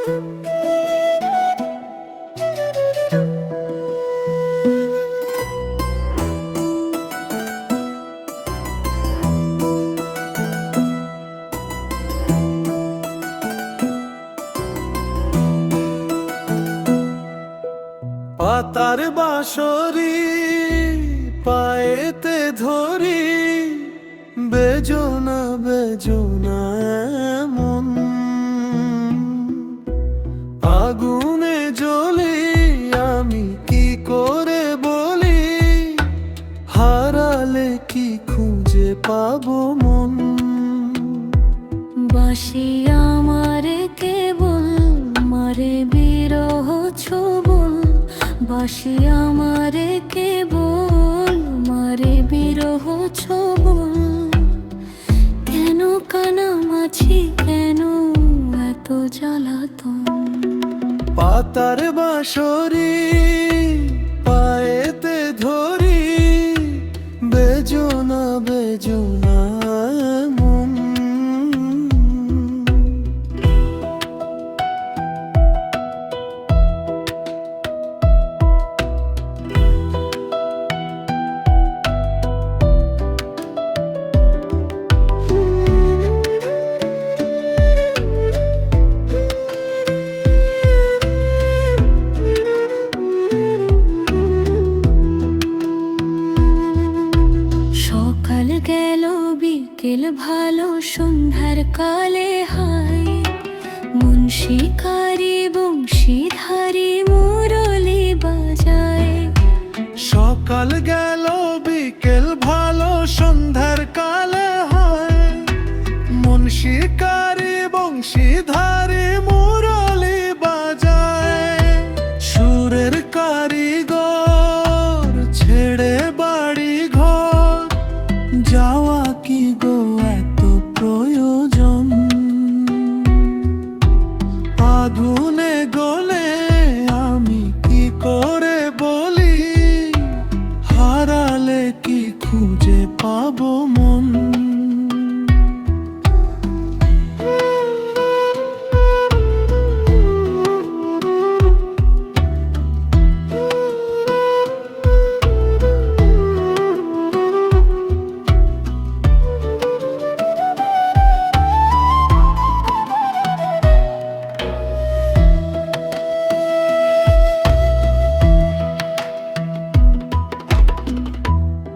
পাতার বাঁশরি পায়েতে ধরি, বেজোনা বেজোনা মন আগুনে জ্বলি, আমি কি করে বলি, হারালে কি খুঁজে পাবো মন। বাসি আমারে কেবল মারে বিরহ ছোবল, বাসি আমারে কেবল মারে বিরহ ছোবল। কেন কানামাছি, কেন এত জ্বালাতন। পাতার বাঁশরি পায়েতে ধরি, বেজোনা বেজোনা মন। সকাল গেল বিকেল ভালো, সন্ধ্যার কালে হাই মুন্সিকারি বংশীধারী মুরলি বাজায়। সকাল গেল বিকেল ভালো, সন্ধ্যার কালে হয় মন শিকারি বংশীধারী মুরলি বাজায়। সুরের কারিগর ছেড়ে বাড়ি ঘর, যাওয়া কি গো এত প্রয়োজন। আগুনে গলে আমি কি করে বলি, হারালে কি খুঁজে পাবো মন।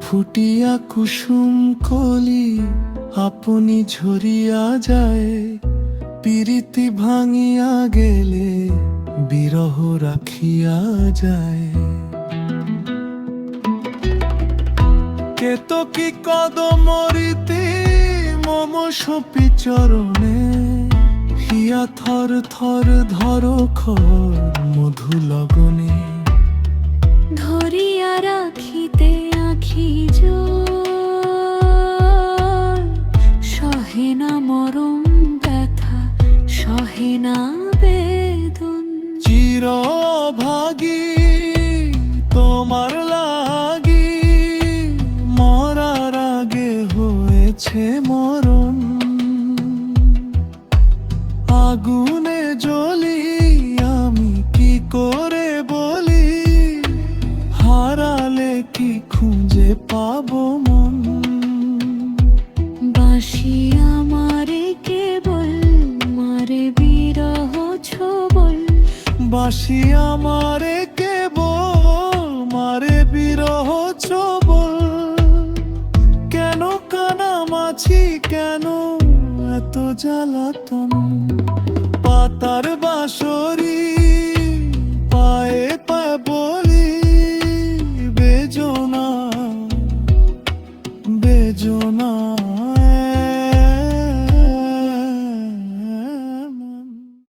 ফুটিয়া কুসুম কলি আপনি ঝরিয়া যায়, পিরিতি ভাঙিয়া গেলে বিরহ রাখিয়া যায়। কেতকী কদমরীতি মম সপি চরণে, হিয়া থর থর ধর খর মধু লগনে। ধরিয়া রাখিতে আখি জল, সহে না মরম ব্যথা, সহে না বেদন। চিরভাগী তোমার লাগি, মরার আগে হয়েছে মরণ। আগুনে জ্বলি আমি কি করে বলি, হারালে কি খুঁজে পাবো মন। বাসি আমারে কেবল মারে বিরহ ছোবল, বাসি আমারে কেবল মারে বিরহ ছোবল। কেন কানামাছি, কেন এত জ্বালাতন। পাতার বাঁশরি